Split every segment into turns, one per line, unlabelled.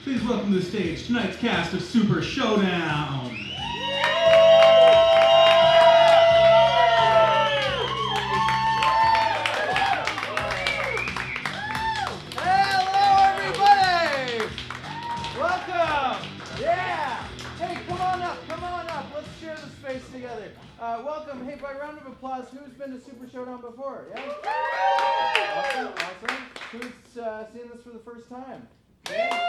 Please welcome to the stage tonight's cast of Super Showdown.
Hello, everybody! Welcome! Yeah! Hey, come on up. Let's share the space together. Welcome. Hey, by round of applause, who's been to Super Showdown before? Yeah? Awesome. Who's seen this for the first time? Yeah?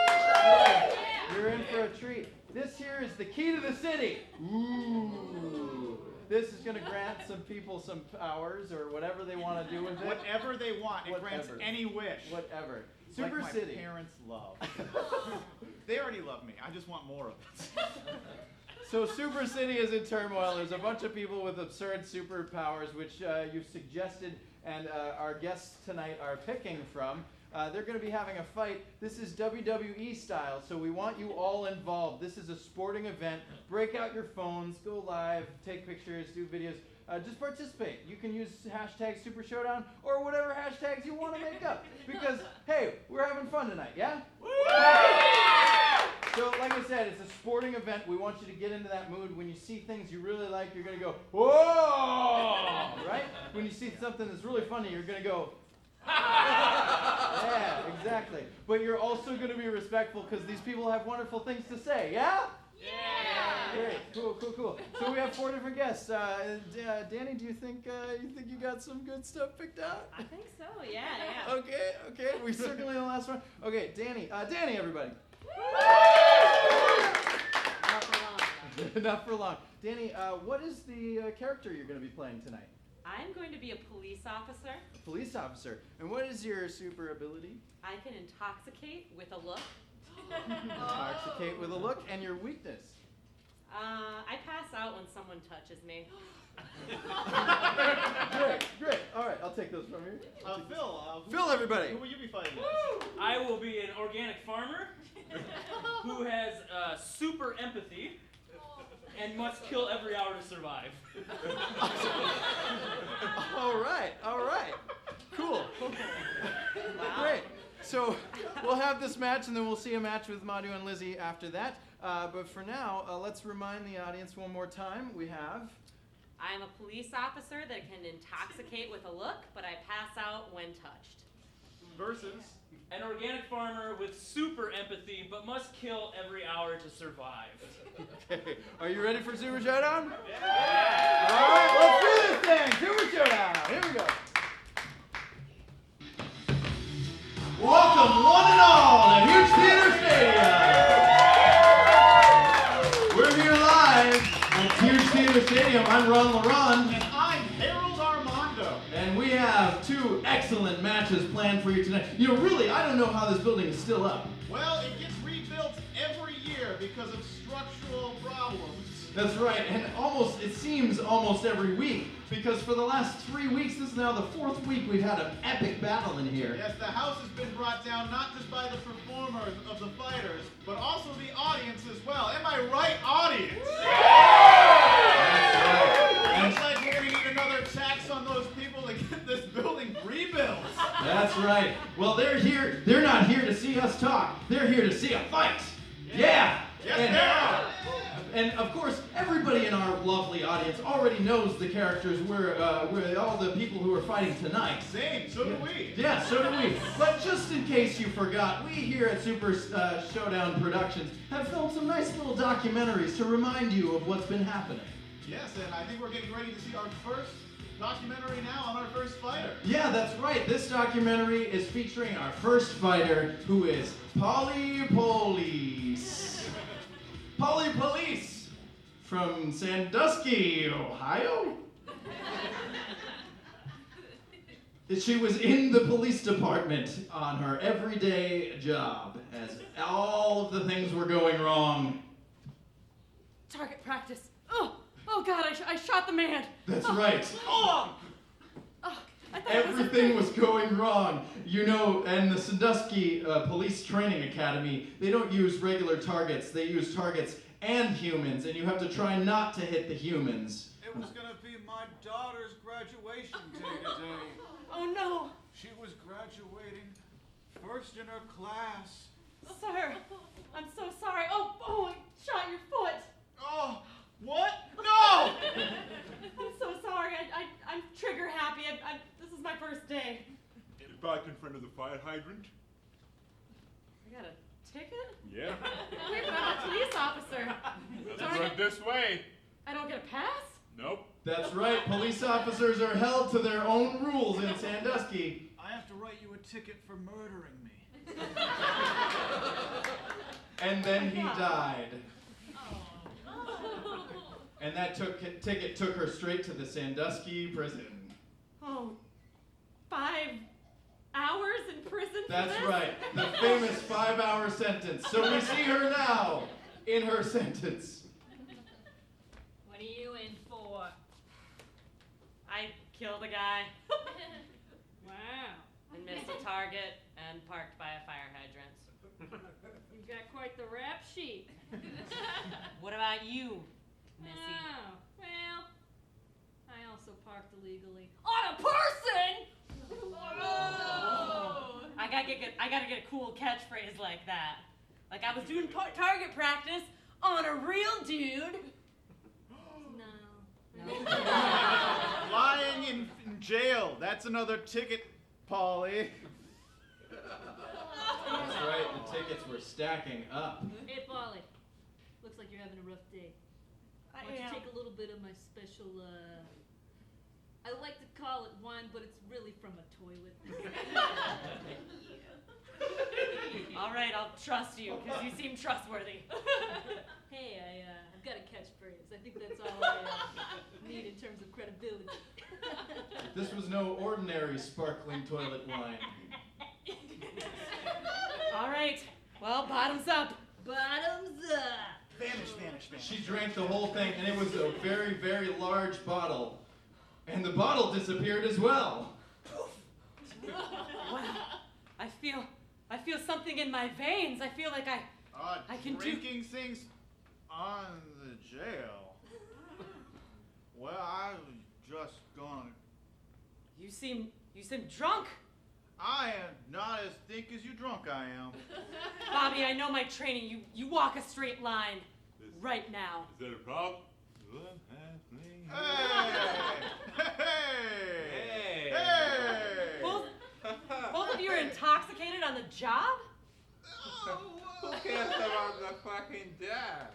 You're in for a treat. This here is the key to the city. Ooh. This is going to grant some people some powers or whatever they want to do with it.
Whatever they want. It grants any wish.
Whatever. Super
like
City.
My parents love. They already love me. I just want more of it.
So Super City is in turmoil. There's a bunch of people with absurd superpowers, which you've suggested and our guests tonight are picking from. They're going to be having a fight. This is WWE style, so we want you all involved. This is a sporting event. Break out your phones, go live, take pictures, do videos. Just participate. You can use hashtag Super Showdown or whatever hashtags you want to make up. Because, hey, we're having fun tonight, yeah? So, like I said, it's a sporting event. We want you to get into that mood. When you see things you really like, you're going to go, whoa! Right? When you see something that's really funny, you're going to go, yeah, exactly. But you're also going to be respectful because these people have wonderful things to say, yeah? Yeah! Great, cool. So we have 4 different guests. Dani, do you think you got some good stuff picked out?
I think so, yeah.
Okay. We're circling the last one. Okay, Dani, everybody.
Not for long.
Not for long. Dani, what is the character you're going to be playing tonight?
I'm going to be a police officer.
A police officer. And what is your super ability?
I can intoxicate with a look.
Intoxicate with a look. And your weakness?
I pass out when someone touches me.
Great. All right, I'll take those from you.
Phil,
everybody.
Who will you be fighting against?
I will be an organic farmer who has super empathy and must kill every hour to survive.
All right. Cool.
Wow.
Great. So we'll have this match, and then we'll see a match with Madhu and Lizzie after that. But for now, let's remind the audience one more time. We have...
I'm a police officer that can intoxicate with a look, but I pass out when touched.
Versus an organic farmer with super empathy but must kill every hour to survive.
Okay. Are you ready for Super Showdown?
Yeah!
All right, let's do this thing. Super Showdown. Here we go. Welcome, one and all, to Huge Theater Stadium. We're here live at Huge Theater Stadium. I'm Ron LaRon.
And I'm Harold Armando.
And we have 2 excellent matches planned for you tonight. You know, really, I don't know how this building is still up.
Well, it gets rebuilt every year because of structural problems.
That's right, and it seems almost every week, because for the last 3 weeks, this is now the 4th week we've had an epic battle in here.
Yes, the house has been brought down not just by the performers of the fighters, but also the audience as well. Am I right, audience?
That's
Looks like we're going to need another tax on those people to get this building rebuilt.
That's right. Well, they're here. They're not here to see us talk. They're here to see a fight. Yeah.
Yes, they are.
And of course, everybody in our lovely audience already knows the characters. We're all the people who are fighting tonight.
Same, so do we.
Yeah, so do we. But just in case you forgot, we here at Super Showdown Productions have filmed some nice little documentaries to remind you of what's been happening.
Yes, and I think we're getting ready to see our first documentary now on our first fighter.
Yeah, that's right. This documentary is featuring our first fighter, who is Polly Police. Polly Police from Sandusky, Ohio. She was in the police department on her everyday job as all of the things were going wrong.
Target practice. Oh God, I shot the man.
That's right.
I thought
Everything was going wrong. You know, and the Sandusky Police Training Academy, they don't use regular targets. They use targets and humans, and you have to try not to hit the humans.
It was going to be my daughter's graduation day today.
Oh no.
She was graduating first in her class,
Sir, I'm so sorry. Oh, I shot your foot.
Oh, what? No!
I'm so sorry. I'm trigger happy. This is my first day.
Get back in front of the fire hydrant.
I got a ticket?
Yeah.
Wait, but I'm a police officer.
Doesn't run this way.
I don't get a pass?
Nope.
That's right, police officers are held to their own rules in Sandusky.
I have to write you a ticket for murdering me.
And then he died. And that ticket took her straight to the Sandusky prison.
Oh, 5 hours in prison for
That's
this?
right, the famous 5-hour sentence. So we see her now in her sentence.
What are you in for?
I killed a guy
Wow.
and missed a target and parked by a fire hydrant.
You've got quite the rap sheet.
What about you, Missy?
Oh, well, I also parked illegally. On a person! Oh.
I gotta get a cool catchphrase like that. Like I was doing target practice on a real dude.
No.
Lying in jail. That's another ticket, Polly.
That's right, the tickets were stacking up.
Hey, Polly. Looks like you're having a rough day. Why don't you take a little bit of my special, I like to call it wine, but it's really from a toilet.
All right, I'll trust you because you seem trustworthy.
Hey, I've got a catchphrase. I think that's all I need in terms of credibility.
This was no ordinary sparkling toilet wine.
All right, well, bottoms up.
Bottoms up!
Vanish, vanish, vanish.
She drank the whole thing, and it was a very, very large bottle. And the bottle disappeared as well.
Wow, I feel something in my veins. I feel like I can do.
Drinking things on the jail. Well, I was just gonna.
You seem drunk.
I am not as thick as you drunk I am.
Bobby, I know my training. You walk a straight line right now.
Is that a problem?
Hey! Hey!
Both of you are intoxicated on the job?
Who cares about the fucking dad?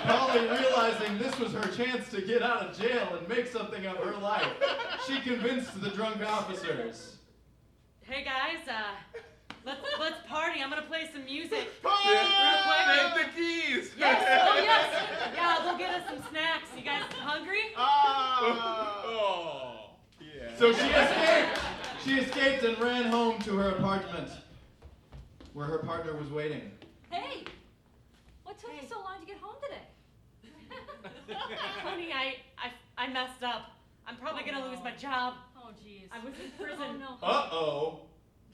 Polly, realizing this was her chance to get out of jail and make something of her life, she convinced the drunk officers.
Hey guys, let's party. I'm gonna play some music.
Party!
Real quick.
Take the keys!
Yes. Oh yes. Yeah, I'll go get us some snacks. You guys hungry?
Oh, yeah.
So she escaped. She escaped and ran home to her apartment, where her partner was waiting.
Hey! What took you so long to get home today?
Honey, I messed up. I'm probably gonna lose my job.
Oh, jeez.
I was in prison.
Oh, no.
Uh-oh.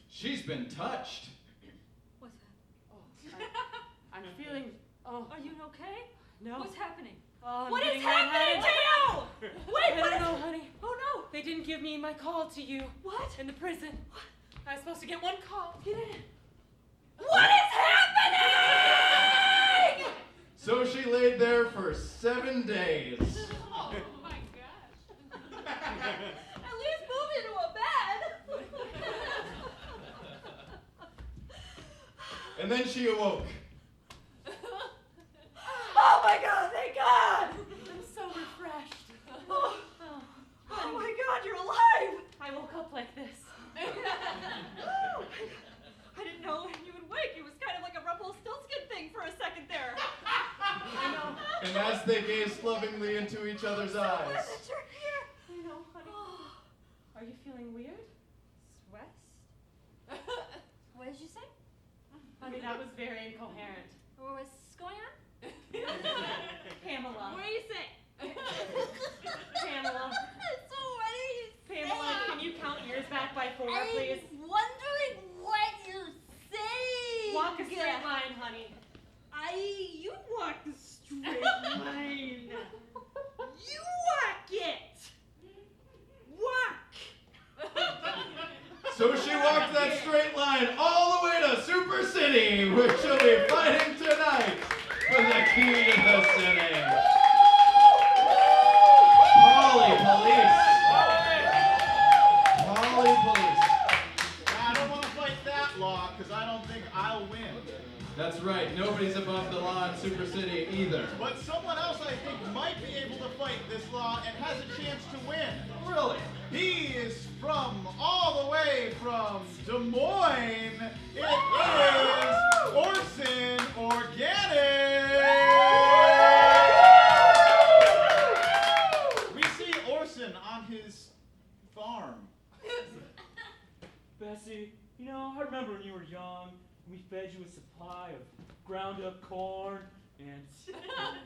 She's been touched.
What's that?
I'm feeling. Oh
Are you okay?
no.
What's happening?
Oh, I'm
What is
getting
happening to
lightheaded.
you?
I
Wait, what
don't
is...
know, honey.
Oh, no.
They didn't give me my call to you
What?
in the prison. I was supposed to get one call.
Get in. What is happening?
So she laid there for 7 days.
Oh, my gosh. At least move into a bed.
And then she awoke.
Oh, my God. Thank God.
I'm so refreshed.
Oh,
Oh,
oh my God. You're alive.
I woke up like this.
I didn't know when you would wake. It was kind of like a Rumpelstiltskin thing for a second there.
I know.
And as they gazed lovingly into each other's eyes,
Glad that you're here.
I know, honey. Are you feeling weird? Stressed?
What did you say?
Honey, that was very incoherent.
What's going on?
Pamela.
What do you say?
Pamela.
So what do you say?
Pamela, can you count years back by 4, please?
I'm wondering what you're saying.
Walk a straight line, honey.
You walk a straight line. You walk it. Walk.
so
straight line all the way to Super City, which will be fighting tonight for the key to the city. Polly Police. Polly Police.
I don't want to fight that law because I don't think I'll win.
That's right, nobody's above the law in Super City either.
But someone else I think might be able to fight this law and has a chance to win.
Really?
He is from all the way from Des Moines. It is Orson Organic. We see Orson on his farm.
Bessie, you know, I remember when you were young, we fed you a supply of ground up corn and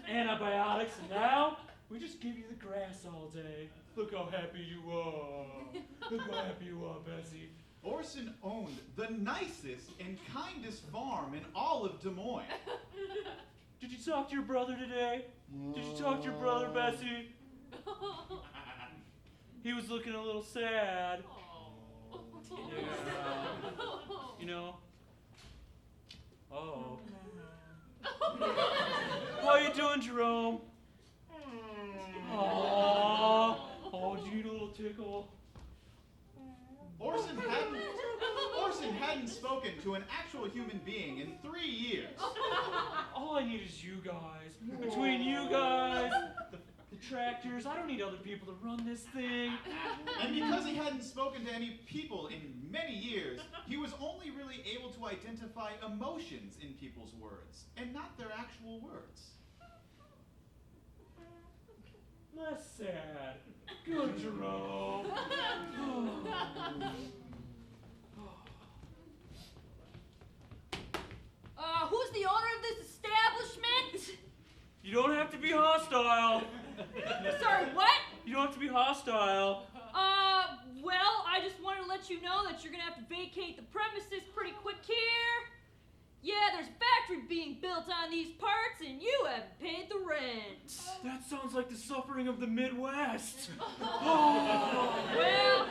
antibiotics, and now we just give you the grass all day. Look how happy you are. Look how happy you are, Bessie.
Orson owned the nicest and kindest farm in all of Des Moines.
Did you talk to your brother today? Did you talk to your brother, Bessie? He was looking a little sad. Yeah. You know? Oh. How you doing, Jerome? Aww. Oh, do you need a little tickle?
Orson hadn't spoken to an actual human being in 3 years.
All I need is you guys. Between you guys, the tractors, I don't need other people to run this thing.
And because he hadn't spoken to any people in many years, he was only really able to identify emotions in people's words, and not their actual words.
Less sad. Good, Jerome.
Who's the owner of this establishment?
You don't have to be hostile.
Sorry, what?
You don't have to be hostile.
Well, I just wanted to let you know that you're gonna have to vacate the premises pretty quick here. Yeah, there's a factory being built on these parts, and you haven't paid the rent.
That sounds like the suffering of the Midwest.
Well,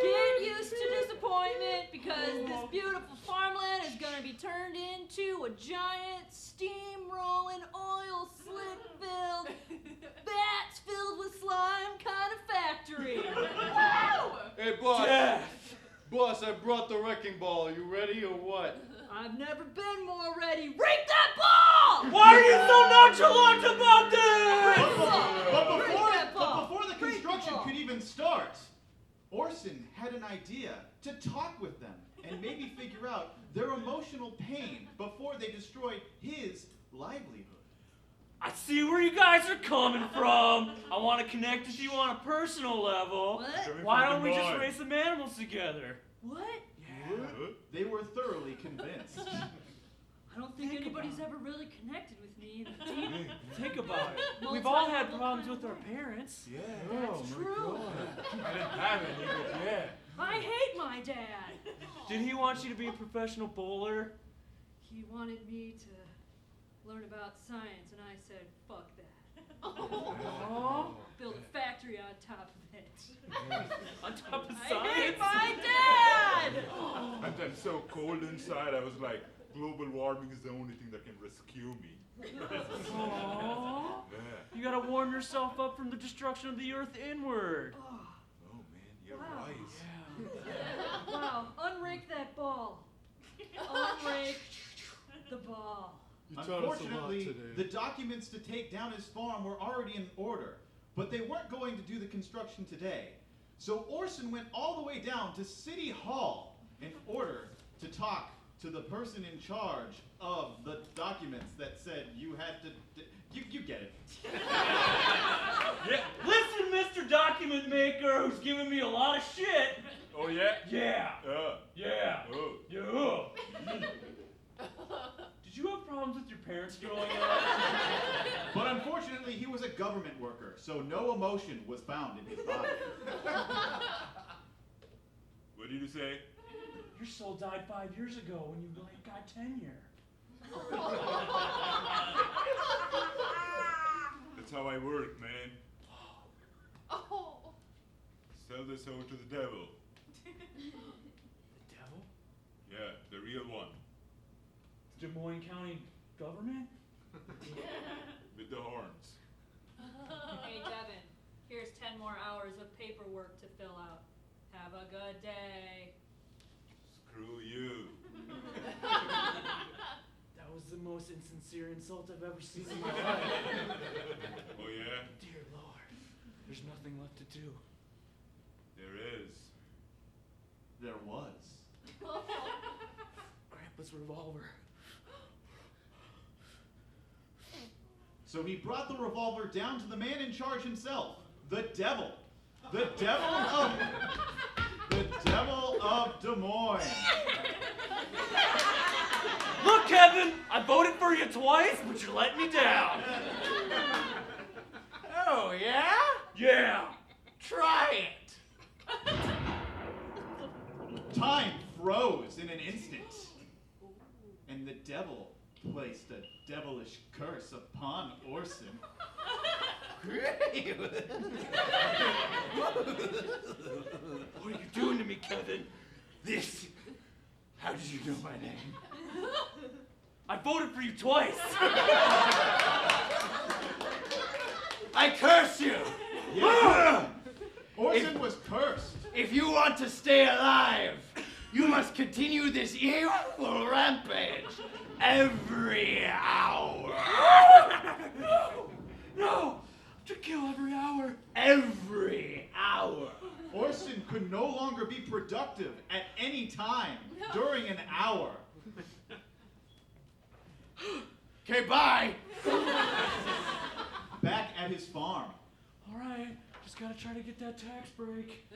get used to disappointment, because this beautiful farmland is gonna be turned into a giant steam-rolling, oil-slick-filled, bats-filled with slime kind of factory.
Hey, boss.
Death.
Boss, I brought the wrecking ball. You ready or what?
I've never been more ready. Rake that ball!
Why are you so nonchalant about this?
But before the construction could even start, Orson had an idea to talk with them and maybe figure out their emotional pain before they destroyed his livelihood.
I see where you guys are coming from. I want to connect with you on a personal level.
What?
Why don't we just raise some animals together?
What?
They were thoroughly convinced.
I don't think anybody's ever really connected with me in the deep.
Think about it.
Well,
We've
it's
all
not
had
what
problems
kind
with our
of-
parents.
Yeah.
That's true.
I didn't have any, but yeah.
I hate my dad.
Did he want you to be a professional bowler?
He wanted me to learn about science, and I said, fuck that.
Oh.
Build a factory on top of it.
On top of
I
science?
hate my dad!
And I'm so cold inside, I was like, global warming is the only thing that can rescue me.
Aww.
Yeah.
You gotta warm yourself up from the destruction of the earth inward.
Oh man, you're
Wow.
right.
Wow, unrake that ball. Unrake the ball.
You taught us a lot
Unfortunately,
today.
the documents to take down his farm were already in order, but they weren't going to do the construction today. So Orson went all the way down to City Hall in order to talk to the person in charge of the documents that said you had to. You get it.
Yeah. Listen, Mr. Document Maker, who's giving me a lot of shit.
Oh yeah?
Yeah. Yeah.
Oh.
Yeah. Did you have problems with your parents growing up?
But unfortunately, he was a government worker, so no emotion was found in his body.
What did you say?
Your soul died 5 years ago when you got tenure.
That's how I work, man.
Oh.
Sell the soul to the devil.
The devil?
Yeah, the real one.
Des Moines County government?
With the horns.
Hey, Devin, here's 10 more hours of paperwork to fill out. Have a good day.
Screw you.
That was the most insincere insult I've ever seen in my life.
Oh yeah?
Dear Lord, there's nothing left to do.
There is.
There was.
Grandpa's revolver.
So he brought the revolver down to the man in charge himself, the devil. The devil of Des Moines.
Look, Kevin, I voted for you twice, but you're letting me down.
Oh, yeah?
Yeah.
Try it.
Time froze in an instant, and the devil placed a devilish curse upon Orson.
Great.
What are you doing to me, Kevin?
This. How did you know my name?
I voted for you twice.
I curse you.
Yeah. Orson was cursed.
If you want to stay alive, you must continue this evil rampage every hour.
No! To kill every hour.
Every hour.
Orson could no longer be productive at any time during an hour.
Okay, bye.
Back at his farm.
All right, just gotta try to get that tax break.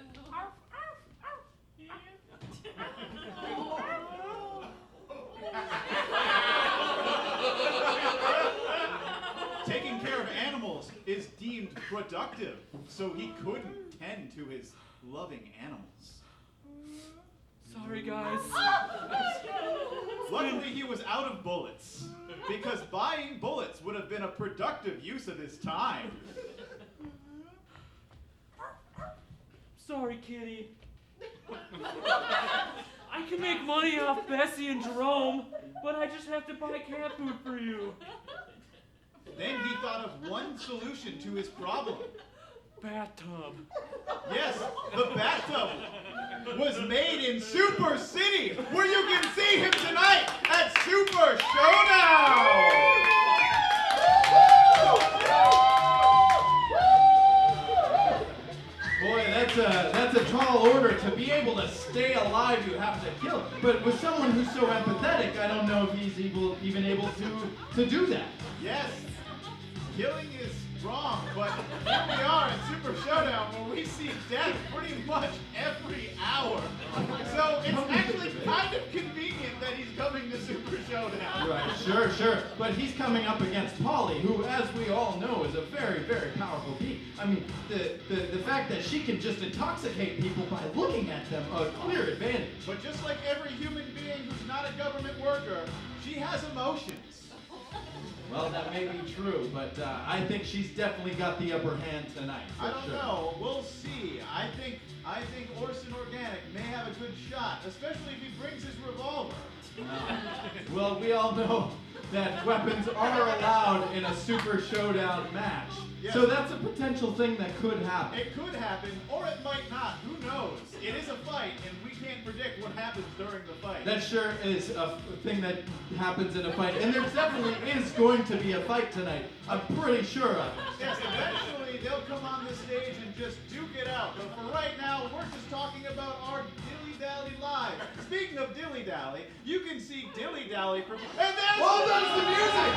Taking care of animals is deemed productive, so he couldn't tend to his loving animals.
Sorry, guys.
Luckily, he was out of bullets, because buying bullets would have been a productive use of his time.
Sorry, kitty. I can make money off Bessie and Jerome, but I just have to buy cat food for you.
Then he thought of one solution to his problem.
Bathtub.
Yes, the bathtub was made in Super City, where you can see him tonight at Super Showdown!
Boy, that's a tall order. To be able to stay alive, you have to kill. But with someone who's so empathetic, I don't know if he's even able to do that.
Yes, killing is wrong, but here we are in Super Showdown where we see death pretty much every hour. So it's actually kind of convenient that he's coming to Super Showdown.
Right, sure. But he's coming up against Polly, who, as we all know, is a very, very powerful being. I mean, the fact that she can just intoxicate people by looking at them, a clear advantage.
But just like every human being who's not a government worker, she has emotions.
Well, that may be true, but I think she's definitely got the upper hand tonight.
I don't know. We'll see. I think Orson Organic may have a good shot, especially if he brings his revolver.
Well, we all know that weapons are allowed in a Super Showdown match.
Yes.
So that's a potential thing that could happen.
It could happen, or it might not. Who knows? It is a fight, and we can't predict what happens during the fight.
That sure is a thing that happens in a fight. And there definitely is going to be a fight tonight. I'm pretty sure of it.
Yes, eventually they'll come on the stage and just duke it out. But for right now, we're just talking about our Dilly Dally Live. Speaking of Dilly Dally, you can see Dilly Dally from... And there's...
Well, that's the music!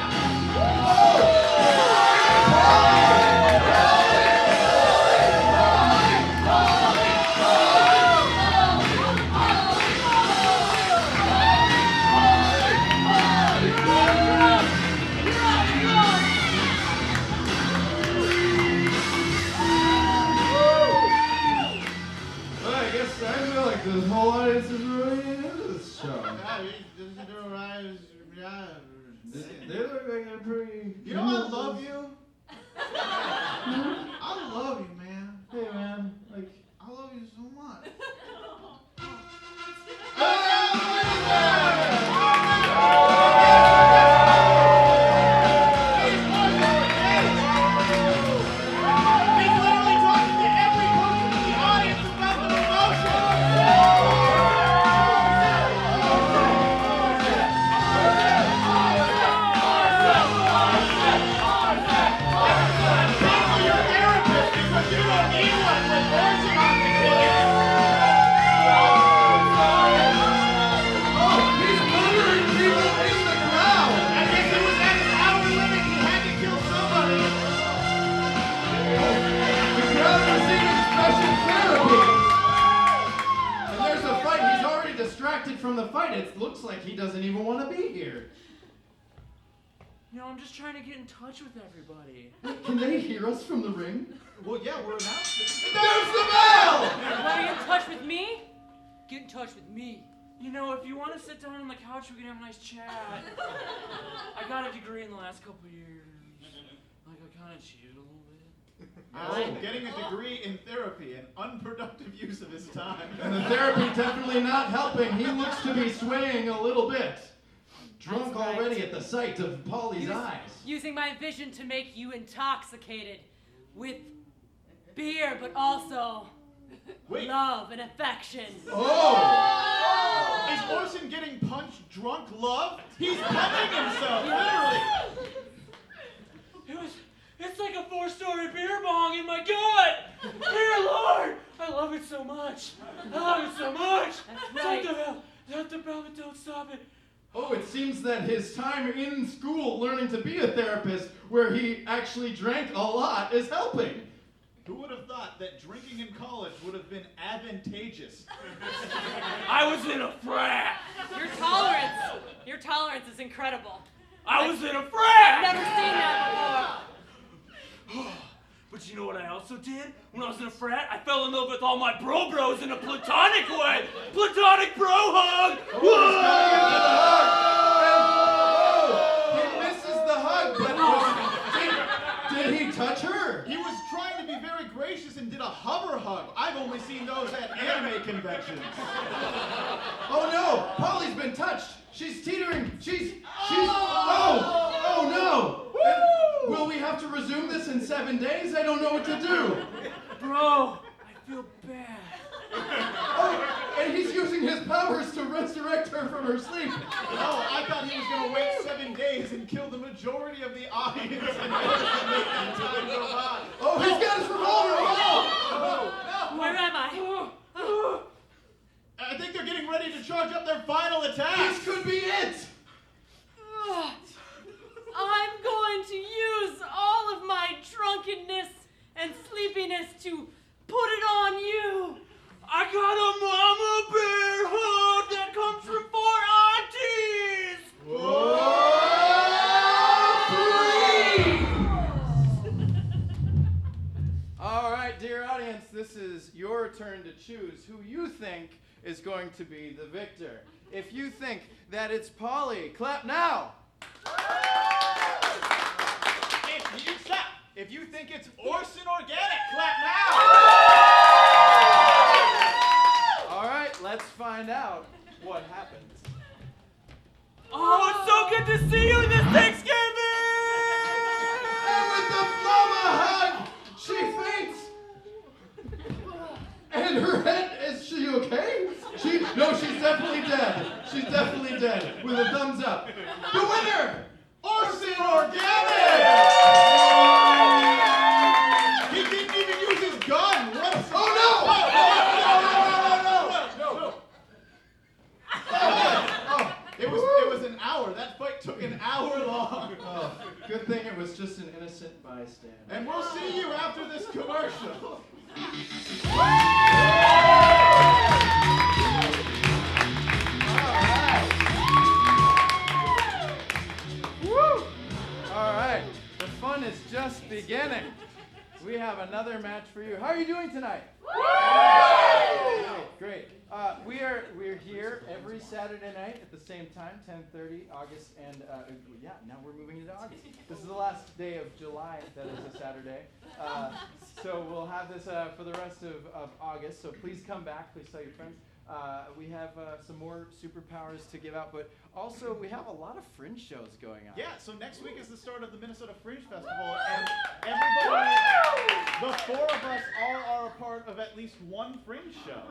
The whole audience is really into this show. They look like they're pretty...
You know I love you. I love you, man.
Hey, man. Like,
I love you so much.
expression therapy. And there's a fight. He's already distracted from the fight. It looks like he doesn't even want to be here.
No, I'm just trying to get in touch with everybody.
Can they hear us from the ring?
Well, yeah, we're announcing.
There's the bell!
Want to get in touch with me? Get in touch with me.
You know, if you want to sit down on the couch, we can have a nice chat. I got a degree in the last couple of years. Like, I kind of cheated a little bit.
Getting a degree in therapy, an unproductive use of his time.
And the therapy definitely not helping. He looks to be swaying a little bit. Drunk
That's right.
already at the sight of Polly's eyes.
Using my vision to make you intoxicated with beer, but also love and affection.
Oh!
Is Orson getting punched drunk love? He's punching himself, literally.
It's like a 4-story beer bong in my gut. Dear Lord, I love it so much. I love it so much.
That's right.
Shut the bell, but don't stop it.
Oh, it seems that his time in school learning to be a therapist, where he actually drank a lot, is helping.
Who would have thought that drinking in college would have been advantageous?
I was in a frat.
Your tolerance is incredible.
I was in a
I've
frat.
never seen that before.
But you know what I also did? When I was in a frat, I fell in love with all my bros in a platonic way. Platonic bro hug.
He misses the hug, but did he touch her?
He was trying to be very gracious and did a hover hug. I've only seen those at anime conventions.
Oh no, Polly's been touched. She's teetering. Oh no. Will we have to resume this in 7 days? I don't know what to do.
Bro, I feel bad.
Oh, and he's using his powers to resurrect her from her sleep.
Oh, I thought he was going to wait 7 days and kill the majority of the audience in order to make the time go by.
Oh, he's got his revolver.
Where am I?
I think they're getting ready to charge up their final attack.
This could be it.
I'm going to use all of my drunkenness and sleepiness to put it on you.
I got a mama bear hug that comes from 4 aunties.
All right, dear audience, this is your turn to choose who you think is going to be the victor. If you think that it's Polly, clap now.
If you think it's Orson Organic, clap now.
All right, let's find out what happens.
Oh, it's so good to see you this Thanksgiving!
And with the mama hug, she faints. And her head, is she okay? No, she's definitely dead. She's definitely dead. With a thumbs up. The winner,
Orson Organic! He didn't even use his gun. What?
Oh
It was an hour. That fight took an hour long.
Oh, good thing it was just an innocent bystander.
And we'll see you after this commercial.
All right, the fun is just beginning. We have another match for you. How are you doing tonight? Great. We're here every Saturday night at the same time, 10:30, August, and now we're moving into August. This is the last day of July that is a Saturday. So we'll have this for the rest of August. So please come back. Please tell your friends. We have some more superpowers to give out, but also we have a lot of fringe shows going on.
Yeah, so next week is the start of the Minnesota Fringe Festival, and everybody, the 4 of us all are a part of at least one fringe show.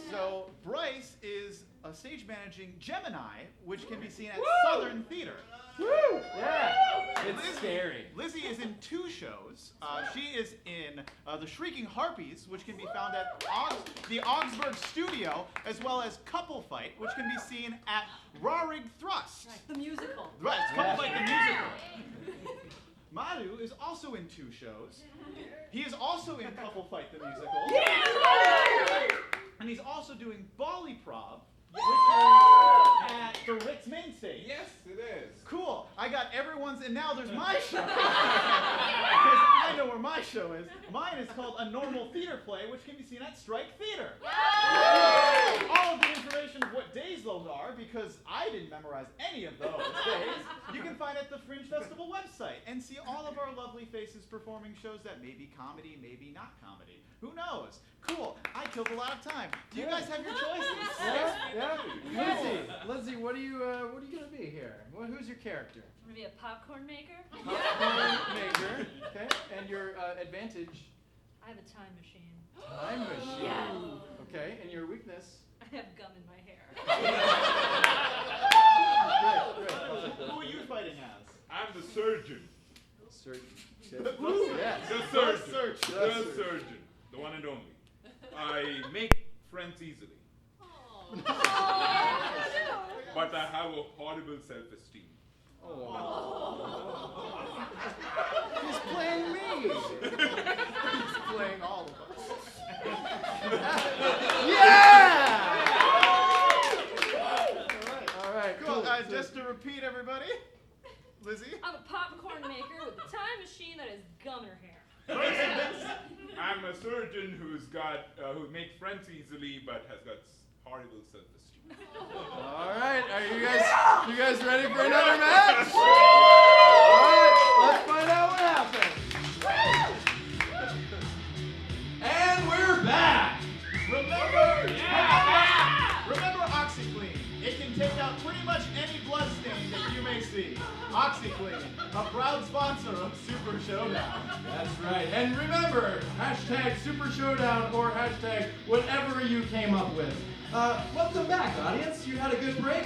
So Bryce is stage managing Gemini, which can be seen at Southern Theater.
Woo! Yeah, it's scary.
Lizzie is in 2 shows. She is in The Shrieking Harpies, which can be found at the Augsburg Studio, as well as Couple Fight, which can be seen at Rarig Thrust.
The musical.
Right, it's Couple Fight the musical. Madhu is also in 2 shows. He is also in Couple Fight the Musical. And he's also doing Bollyprov, which is at the Ritz main stage.
Yes, it is.
Cool. I got everyone's, and now there's my show. Because I know where my show is. Mine is called A Normal Theater Play, which can be seen at Strike Theater. All of the information of what days those are, because I didn't memorize any of those days, you can find at the Fringe Festival website and see all of our lovely faces performing shows that may be comedy, maybe not comedy. Who knows? Cool. I killed a lot of time. Do you guys have your choices?
Yeah. Lizzie, what are you gonna be here? Who's your character?
I'm gonna be a popcorn maker.
Popcorn maker. Okay. And your advantage?
I have a time machine.
Time machine.
Yeah.
Okay. And your weakness?
I have gum in my hair.
Great.
Who are you fighting as?
I'm the surgeon.
Surgeon.
Yes.
The surgeon. The one and only. I make friends easily. But I have a horrible self-esteem.
He's playing me. He's playing all of us. Yeah! All right.
Cool. Just to repeat, everybody. Lizzie?
I'm a popcorn maker with a time machine that has gum in her hair.
I'm a surgeon who makes friends easily but has got horrible self-esteem.
All right. Are you guys ready for another match? All right. Let's find out what happens.
And we're back.
Remember OxyClean. It can take out pretty much any blood stain that you may see. OxyClean, a proud sponsor of Super Showdown.
That's right. And remember, hashtag Super Showdown or hashtag whatever you came up with. Welcome back, audience. You had a good break?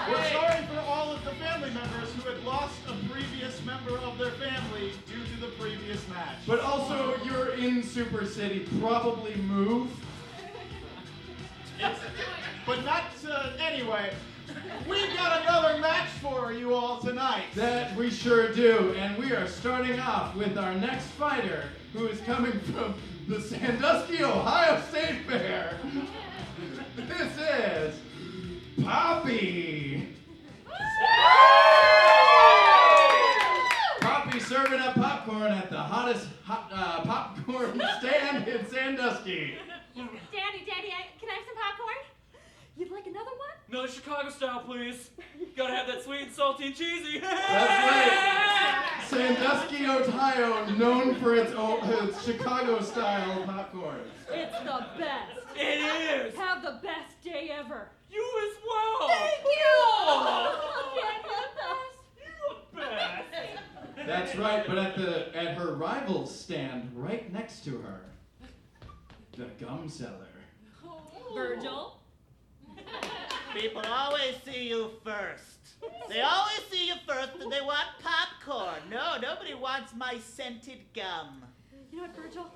We're sorry for all of the family members who had lost a previous member of their family due to the previous match.
But also, you're in Super City. Probably move.
But not anyway. We've got another match for you all tonight.
That we sure do. And we are starting off with our next fighter, who is coming from the Sandusky, Ohio State Fair. This is Poppy. Poppy serving up popcorn at the hottest popcorn stand in Sandusky.
Daddy, can I have some popcorn? You'd like another one?
No, Chicago style, please. Gotta have that sweet and salty and cheesy.
That's right. Sandusky, Ohio, known for its Chicago-style popcorn.
It's the best.
It is.
Have the best day ever.
You as well.
Thank you.
Oh. You the best.
That's right, but at her rival's stand right next to her, the gum seller.
Virgil.
People always see you first. They always see you first and they want popcorn. No, nobody wants my scented gum.
You know what, Virgil?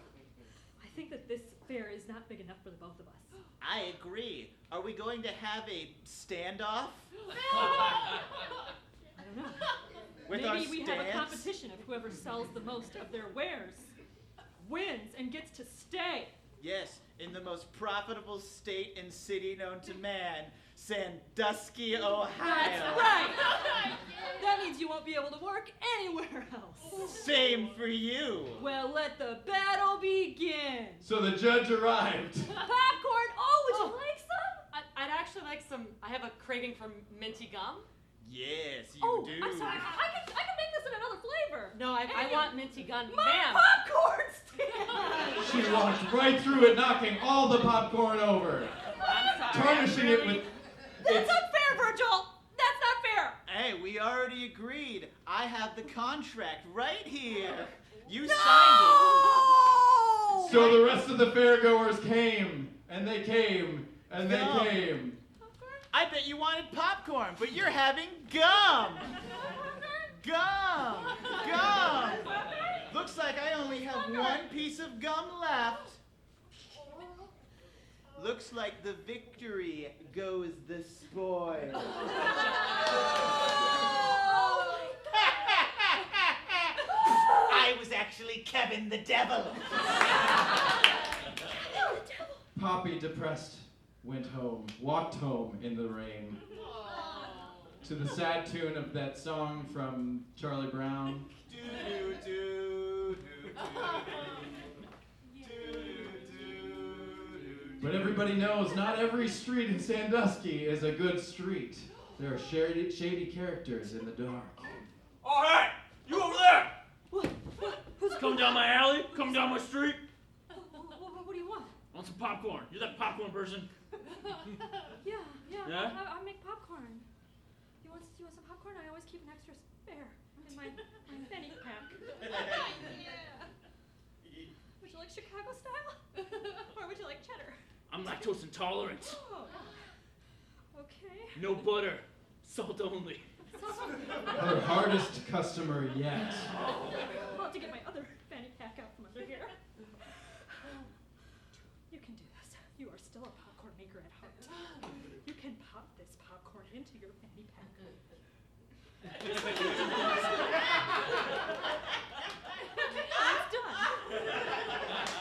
I think that this fair is not big enough for the both of us.
I agree. Are we going to have a standoff?
I don't know.
With our
Maybe we have a
stands?
competition of whoever sells the most of their wares wins and gets to stay.
Yes, in the most profitable state and city known to man, Sandusky, Ohio.
That's right. That means you won't be able to work anywhere else.
Same for you.
Well, let the battle begin.
So the judge arrived.
Popcorn. Oh, would you like some?
I'd actually like some. I have a craving for minty gum.
Yes, you
Oh,
do.
I'm sorry. I can make this in another flavor.
No, I want minty gum.
My
Ma'am.
popcorn stand.
She walked right through it, knocking all the popcorn over,
I'm sorry.
tarnishing it with.
That's unfair, Virgil. That's not fair.
Hey, we already agreed. I have the contract right here. You signed
No!
So the rest of the fairgoers came, and they came, and they
No.
came.
it. I bet you wanted popcorn, but you're having gum. Gum. Gum. Looks like I only have one piece of gum left. Looks like the victory goes the spoil. I was actually Kevin the Devil.
Poppy, depressed, walked home in the rain. To the sad tune of that song from Charlie Brown. But everybody knows not every street in Sandusky is a good street. There are shady characters in the dark.
All right, you over there.
Who's
Come down my alley, come down my street.
What do you want?
Want some popcorn? You're that popcorn person.
Yeah.
Yeah?
I make popcorn. You want some popcorn? I always keep an extra spare in my fanny pack. Would you like Chicago style? Or would you like cheddar?
I'm lactose intolerant.
Oh. Okay.
No butter, salt only.
Her hardest customer yet.
I'll have to get my other fanny pack out from under here. You can do this. You are still a popcorn maker at heart. You can pop this popcorn into your fanny pack. It's done.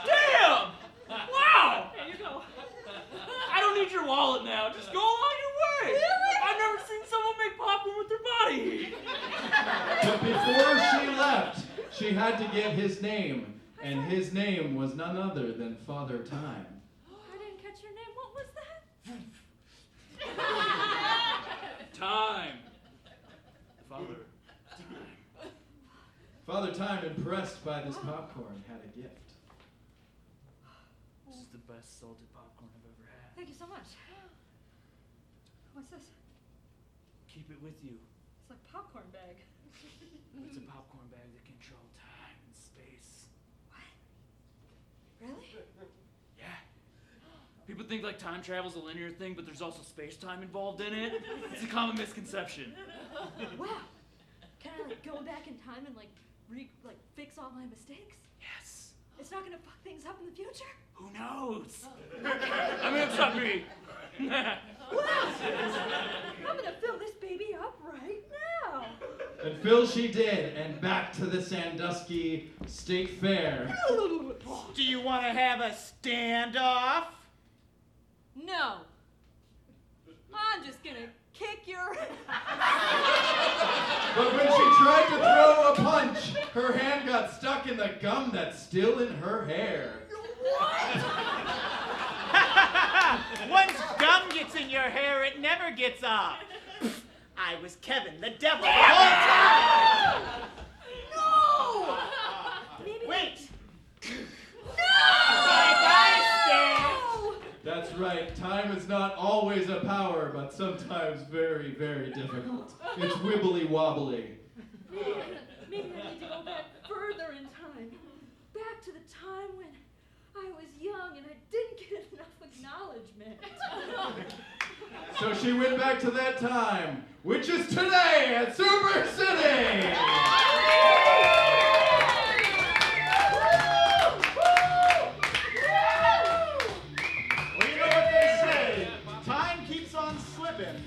Damn! Wow!
There you go.
I don't need your wallet now. Just go along your way.
Really?
I've never seen someone make popcorn with their body heat.
But before she left, she had to give his name. And his name was none other than Father Time.
I didn't catch your name. What was that?
Time. Father.
Father Time, impressed by this popcorn, had a gift.
This is the best salted popcorn I've ever had.
Thank you so much. What's this?
Keep it with you.
It's like popcorn bag.
It's a popcorn bag that controls time and space.
Really?
Yeah. People think like time travel's a linear thing, but there's also space-time involved in it. It's a common misconception.
Wow. Can I like go back in time and like fix all my mistakes?
Yes.
It's not gonna fuck things up in the future?
Who knows? I mean, it's not me.
Wow! I'm gonna fill this baby up right now.
And fill she did, and back to the Sandusky State Fair.
Do you want to have a standoff?
No. I'm just gonna kick your
But when she tried to throw a punch, her hand got stuck in the gum that's still in her hair.
Once gum gets in your hair, it never gets off. I was Kevin the Devil the whole time.
No! Maybe
Wait.
Bye-bye,
Stan.
That's right, time is not always a power, but sometimes very, very difficult. It's wibbly wobbly.
Maybe I need to go back further in time. Back to the time when I was young and I didn't get enough acknowledgement.
So she went back to that time, which is today at Super City!
Well, you know what they say. Time keeps on slipping.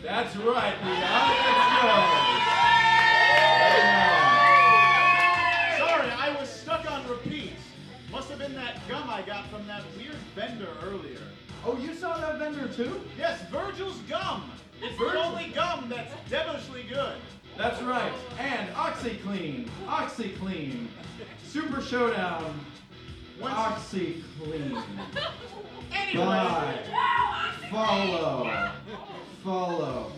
That's right, the audience knows.
Sorry, I was stuck on repeat. Must have been that gum I got from that weird vendor earlier.
Oh, you saw that vendor too?
Yes, Virgil's gum. It's the
Virgil?
only gum that's devilishly good.
That's right, and OxyClean, Super Showdown, OxyClean.
Anyway.
Buy, follow.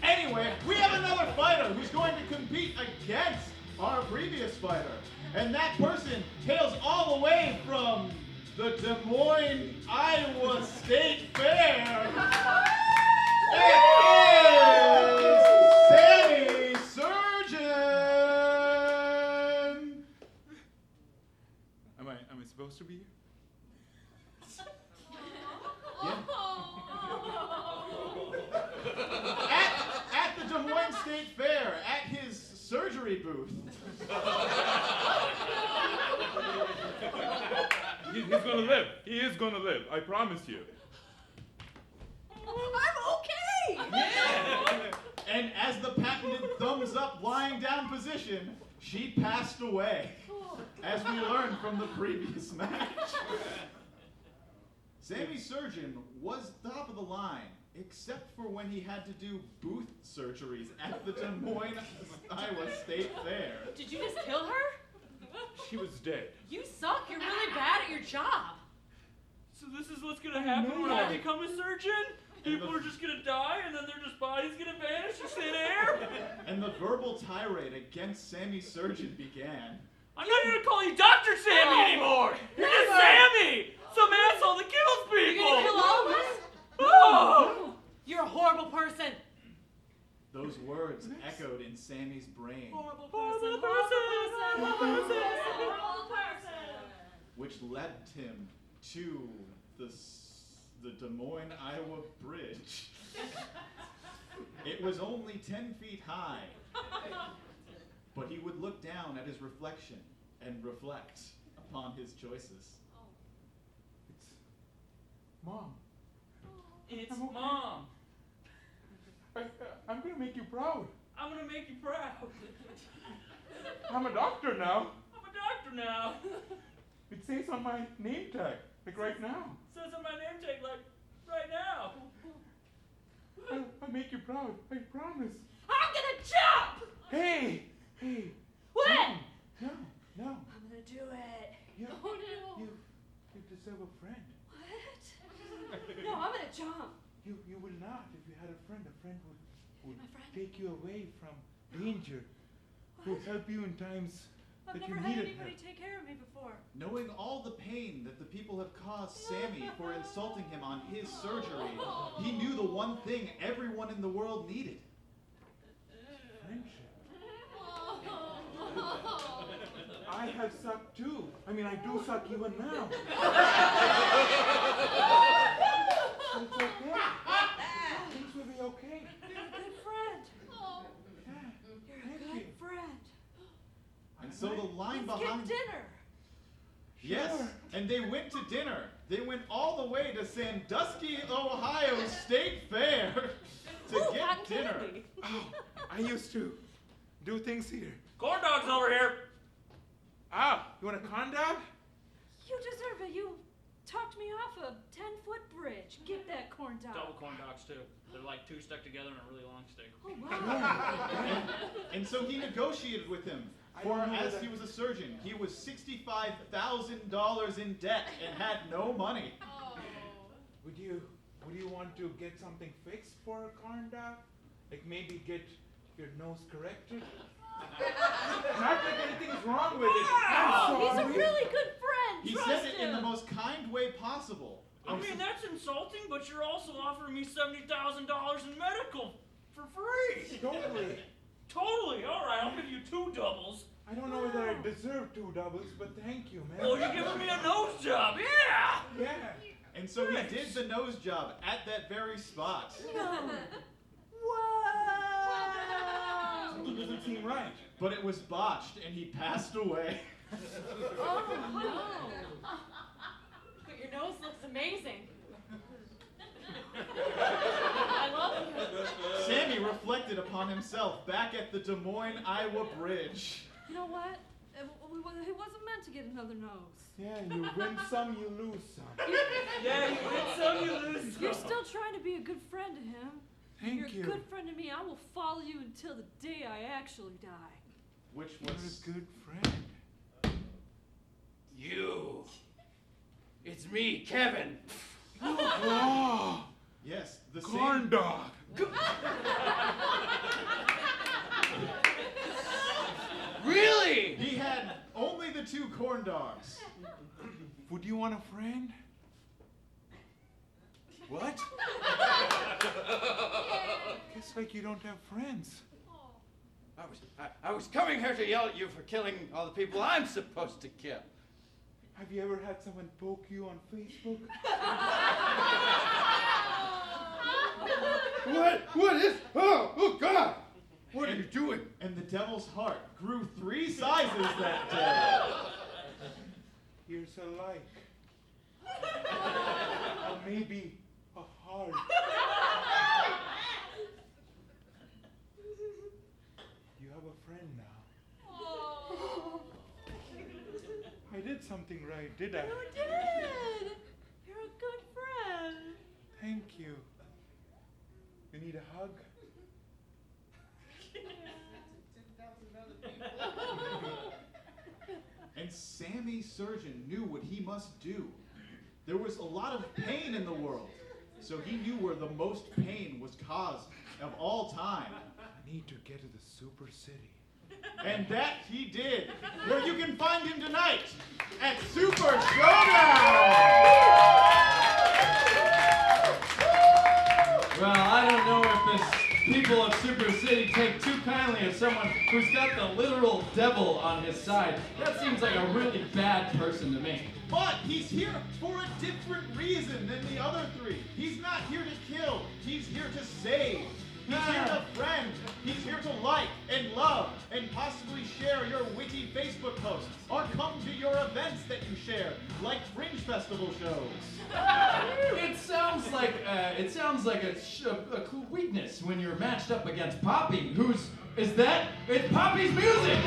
Anyway, we have another fighter who's going to compete against our previous fighter. And that person hails all the way from the Des Moines, Iowa State Fair. It is Sammy Surgeon.
Am I supposed to be here?
At the Des Moines State Fair, at his surgery booth.
He's gonna live. He is gonna live. I promise you.
I'm okay!
Yeah.
And as the patented thumbs up lying down position, she passed away, as we learned from the previous match. Sammy Surgeon was top of the line, except for when he had to do booth surgeries at the Des Moines, Iowa State Fair.
Did you just kill her?
She was dead.
You suck. You're really bad at your job.
So this is what's gonna happen when I become a surgeon? People are just gonna die, and then their just bodies gonna vanish in thin air?
And the verbal tirade against Sammy Surgeon began.
I'm not gonna call you Dr. Sammy anymore! You're just Sammy! Some asshole that kills people!
You're gonna kill all of us?
Oh!
You're a horrible person.
Those words echoed in Sammy's brain,
Horrible person. Horrible person.
Horrible person.
which led him to the Des Moines, Iowa Bridge. It was only 10 feet high, but he would look down at his reflection and reflect upon his choices.
It's Mom.
It's Mom.
I'm gonna make you proud.
I'm gonna make you proud.
I'm a doctor now.
I'm a doctor now.
It says on my name tag, like right now.
Says on my name tag, like, right now.
I'll make you proud. I promise.
I'm gonna jump!
Hey!
What?
No.
I'm gonna do it.
You,
Oh no.
you deserve a friend.
What? No, I'm gonna jump.
You will not. If you had a friend would
My friend?
take you away from danger. Would help you in times
I've
that
never
you
had
needed
anybody
help.
take care of me before.
Knowing all the pain that the people have caused Sammy for insulting him on his surgery, he knew the one thing everyone in the world needed.
Friendship. I have sucked too. I mean, I do suck even now. But it's okay. Things will be okay.
You're a good friend.
Yeah.
You're a
Thank
good
you.
friend.
And so the line
Let's
behind...
get dinner.
Yes,
Sure.
and they went to dinner. They went all the way to Sandusky, Ohio State Fair to
Ooh,
get
cotton
dinner.
candy.
Oh, I used to do things here.
Corn dogs over here.
Ah, you want a corn dog?
You deserve it. You talked me off a 10-foot bridge. Get that corn dog.
Double corn dogs too. They're like two stuck together in a really long stick.
Oh, wow.
And so he negotiated with him.
I
For
don't know
as
that-
he was a surgeon, he was $65,000 in debt and had no money.
Would you want to get something fixed for a corn dog? Like maybe get your nose corrected? Not that anything's wrong with it. I'm
He's a
sorry.
really good friend.
He
Trust
said it in
him.
the most kind way possible.
I mean, that's insulting, but you're also offering me $70,000 in medical for free.
Totally.
Totally. All right, I'll give you 2 doubles.
I don't know whether I deserve 2 doubles, but thank you, man.
Oh, you're giving me a nose job. Yeah.
Yeah.
And so he did the nose job at that very spot.
Something doesn't seem right.
But it was botched and he passed away.
Oh, no. But your nose looks amazing. I love you.
Sammy reflected upon himself back at the Des Moines, Iowa Bridge.
You know what? He wasn't meant to get another nose.
Yeah, you win some, you lose some.
Yeah, you win some, you lose some.
You're still trying to be a good friend to him.
Thank
You're
you.
a good friend to me. I will follow you until the day I actually die.
Which
You're
was...
a good friend.
You. It's me, Kevin.
Oh,
Yes, the
corn
same...
dog.
Really?
He had only the 2 corn dogs.
Would you want a friend? What? Guess like you don't have friends.
I was coming here to yell at you for killing all the people I'm supposed to kill.
Have you ever had someone poke you on Facebook?
What is? Oh God! What are you doing?
And the devil's heart grew 3 sizes that day.
Here's a like. Or maybe a heart. have a friend now.
Oh.
I did something right, did I?
You did. You're a good friend.
Thank you. You need a hug?
And Sammy Surgeon knew what he must do. There was a lot of pain in the world, so he knew where the most pain was caused of all time.
I need to get to the super city.
And that he did, where you can find him tonight at Super Showdown!
Well, I don't know if this people of Super City take too kindly of someone who's got the literal devil on his side. That seems like a really bad person to me.
But he's here for a different reason than the other three. He's not here to kill, he's here to save. He's here to friend. He's here to like and love and possibly share your witty Facebook posts or come to your events that you share, like Fringe Festival shows.
It sounds like a weakness when you're matched up against Poppy. It's Poppy's music!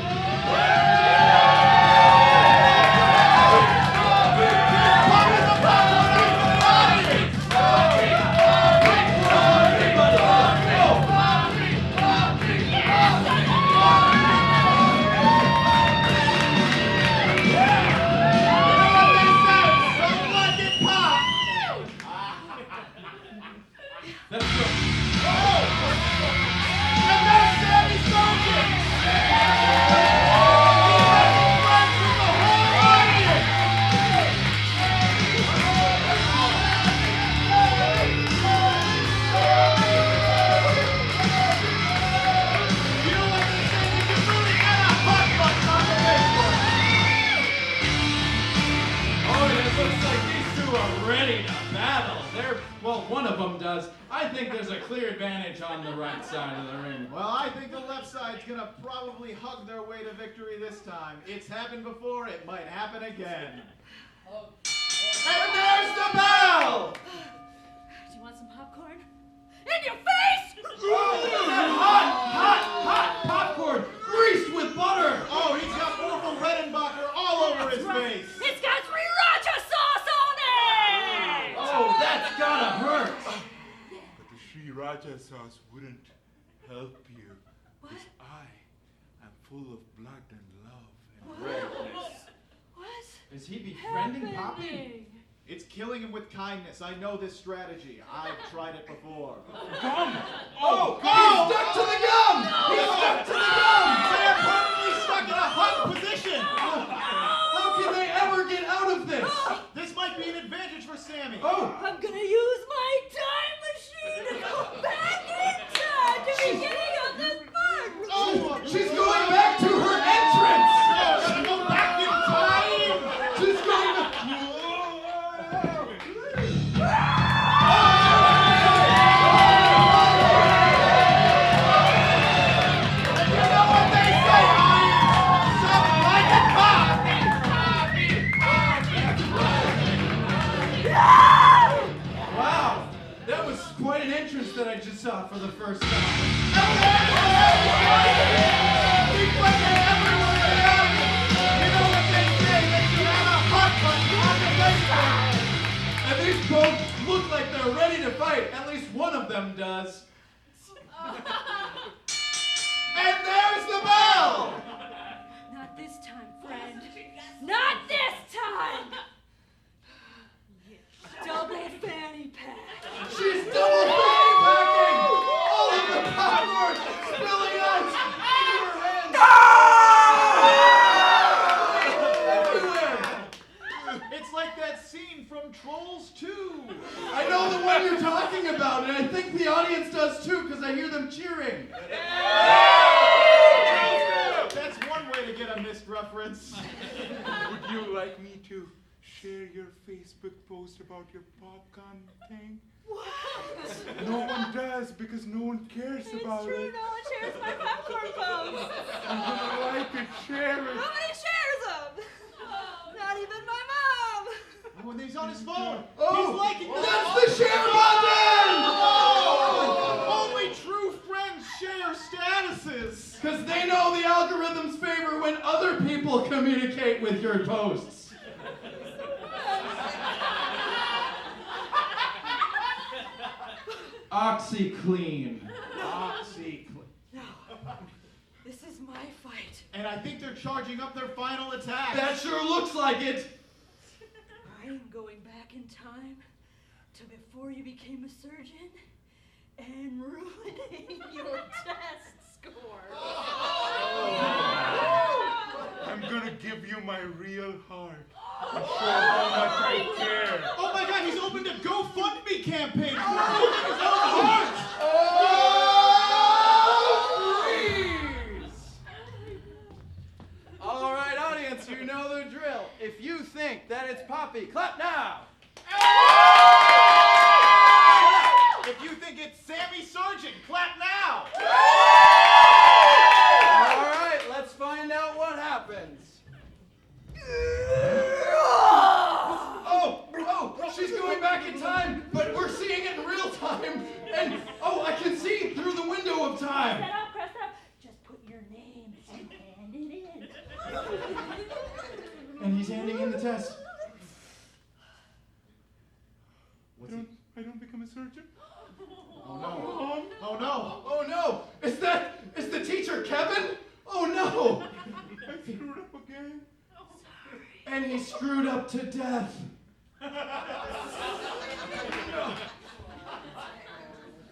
One of them does. I think there's a clear advantage on the right side of the ring.
Well, I think the left side's gonna probably hug their way to victory this time. It's happened before, it might happen again. And there's the bell!
Do you want some popcorn? In your face!
Hot popcorn, greased with butter.
Oh, he's got Orville Redenbacher all over his face.
It's got sriracha sauce on it!
Oh, that's gotta hurt.
But the sriracha sauce wouldn't help you.
What?
Because I am full of blood and love and redness.
What?
Is he befriending Poppy?
Happening?
It's killing him with kindness. I know this strategy. I've tried it before.
Gum!
Oh, he's stuck to the gum! He's stuck to the gum!
They are permanently stuck in a hung position!
How can they ever get out of this?
This might be an advantage for Sammy.
Oh!
I'm gonna use my time machine to go back in time to the beginning of this part.
Oh,
She's going back to her entrance!
Gotta go back in time!
She's going to... Wow, that was quite an entrance that I just saw for the first time. And these both look like they're ready to fight. At least one of them does. And there's the bell!
Not this time, friend. Not this time! Double fanny pack.
She's double fanny packing! All of the popcorn spilling out into her hands! Everywhere!
It's like that scene from Trolls 2.
I know the one you're talking about, and I think the audience does too, because I hear them cheering.
That's one way to get a missed reference.
Would you like me to share your Facebook post about your popcorn thing?
What?
No one does because no one cares
It's
about
true,
it.
no one shares my popcorn post.
I'm gonna like it, share it.
Nobody shares them. Not even my mom.
Oh, and he's on his phone.
Oh,
He's liking
that's the share button!
Only true friends share statuses.
Because they know
know the algorithms favor when other people communicate with your posts. OxyClean.
OxyClean.
No. This is my fight.
And I think they're charging up their final attack.
That sure looks like it.
I am going back in time to before you became a surgeon and ruining your test score.
I'm gonna give you my real heart and show how much I care.
Oh my God, he's opened a GoFundMe campaign for ruining his own heart!
All right, audience, you know the drill. If you think that it's Poppy, clap now.
If you think it's Sammy Surgeon, clap now!
All right, let's find out what happens.
Oh, she's going back in time, but we're seeing it in real time. And, I can see through the window of time.
Press up. Just put your name and hand it in.
And he's handing in the test.
I don't become a surgeon?
Oh no. Oh no.
Oh no! Is the teacher Kevin? Oh no!
I screwed up again.
And he screwed up to death.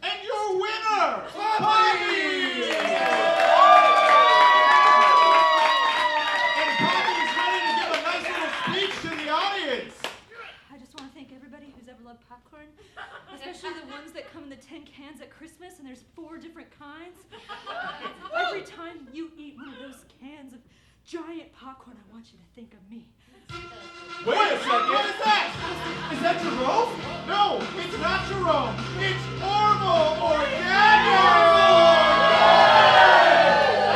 And your winner,
Poppy!
And Poppy's ready to give a nice little speech to the audience.
I just want to thank everybody who's ever loved popcorn, especially the ones that come in the tin cans at Christmas, and there's 4 different kinds. Every time you eat one of those cans of giant popcorn, I want you to think of me.
Wait a second. What is that?
Is that Jerome?
No, it's not Jerome. It's Orville Organic.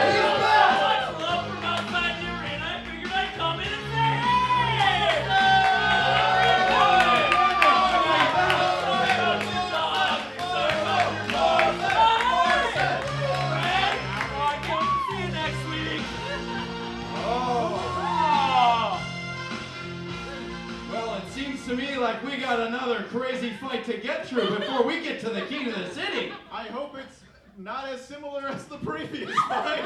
He's back! Much love from outside the arena. I figured I'd come in and say, hey! I can't see you next week.
Well, it seems to me like we got another crazy fight to get through before we get to the key to the city.
I hope it's not as similar as the previous fight,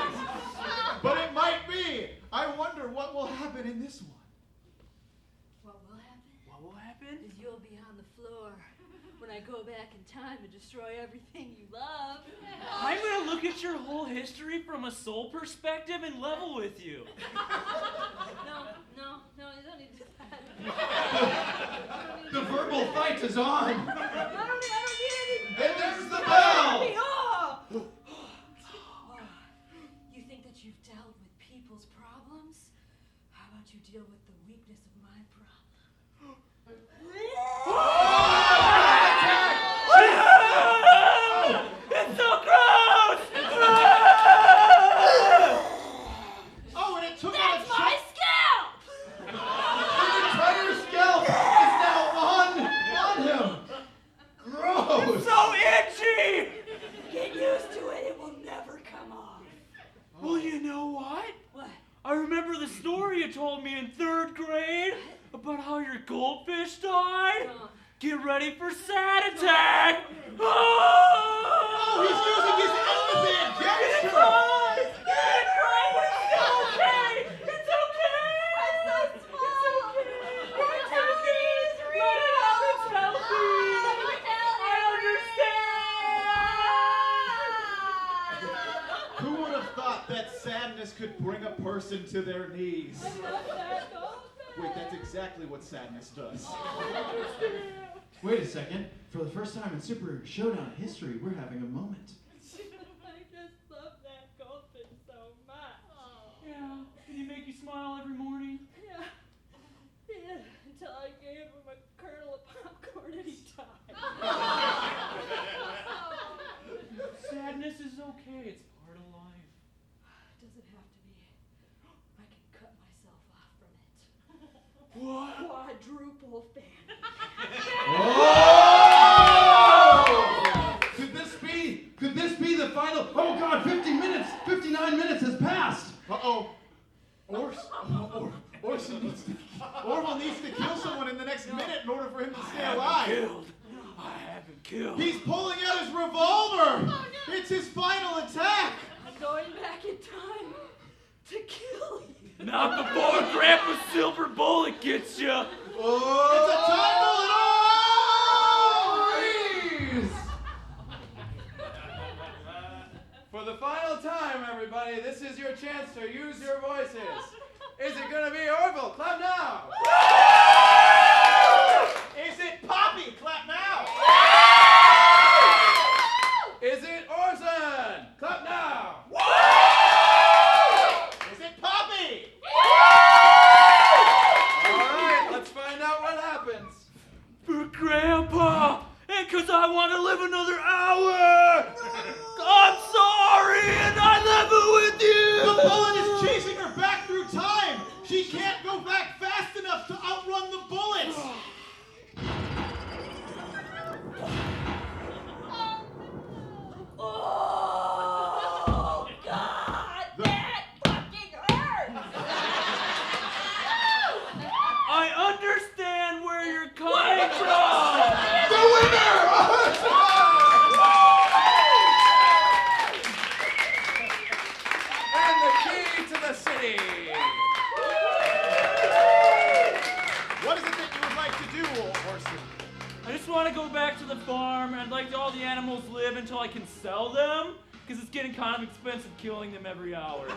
but it might be. I wonder what will happen in this one.
What will happen?
What will happen?
Is you'll be on the floor when I go back in time to destroy everything you love.
I'm gonna look at your whole history from a soul perspective and level with you.
No, you don't need to do that.
The verbal fight is on.
I don't need anything.
And there's the bell.
You think that you've dealt with people's problems? How about you deal with the weakness of my problem?
It's so gross!
Oh, and it took
That's
out a
my scalp!
The entire scalp is now on him. Gross.
So itchy!
Get used to it, it will never come off.
Well, you know what?
What?
I remember the story you told me in 3rd grade about how your goldfish died. Get ready for sad attack!
Oh, he's using his empathy against
It's
her.
fine! It's fine, but it's still okay! It's okay!
I'm so small!
It's healthy! Let it out, it's healthy! I understand!
Who would have thought that sadness could bring a person to their knees? Wait, that's exactly what sadness does.
Wait a second. For the first time in Super Showdown history, we're having a moment.
I just love that goldfish so much.
Yeah, can he make you smile every morning?
Yeah, until I gave him a kernel of popcorn and he died.
Sadness is okay, it's part of life.
Doesn't have to be. I can cut myself off from it.
What?
Quadruple fan.
Could this be the final? Oh God, 50 minutes, 59 39 minutes has passed.
Uh-oh. Orson needs to... Orville needs to kill someone in the next minute in order for him to stay alive.
I have been killed.
He's pulling out his revolver. It's his final attack.
I'm going back in time to kill you.
Not before Grandpa's silver bullet gets you.
Oh, it's a time bullet.
Freeze! For the final time, everybody, this is your chance to use your voices. Is it gonna be Orville? Clap now!
Is it Poppy? Clap now!
Is it Orson? Clap now!
Is it Poppy?
Alright, let's find out what happens.
For Grandpa! And 'cause I want to live another hour! I'm sorry, and I live it with you!
The bullet is chasing her back through time. She can't go back fast enough to outrun the bullets.
Oh, God, that fucking hurts!
I understand where you're coming from!
The winner!
And the key to the city.
What is it that you would like to do, Orson?
I just want to go back to the farm, and I'd like all the animals live until I can sell them, because it's getting kind of expensive killing them every hour.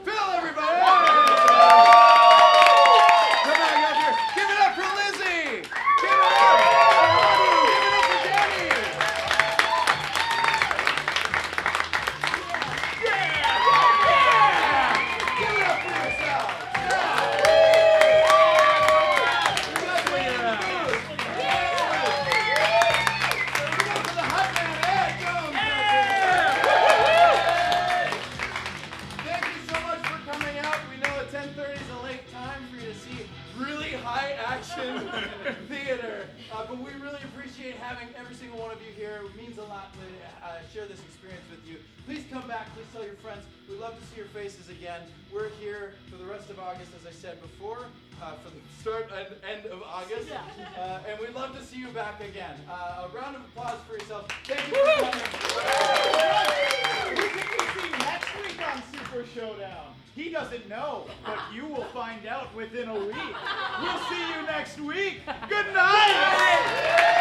Phil, everybody! Come back up here. Give it up for Lizzie! Give it up for Madhu! Give it up for Dani! Yeah! Give it up for yourself! Thank you so much for coming out. We know that 10:30 is a late time for you to see really high action theater, but we really appreciate having every single one of you here. It means a lot to share this experience with you. Please come back. Please tell your friends. We'd love to see your faces again. We're here for the rest of August, as I said before, for the start and end of August, and we'd love to see you back again. A round of applause for yourselves. Thank you for coming.
Who can we see next week on Super Showdown? He doesn't know, but you will find out within a week. We'll see you next week. Good night!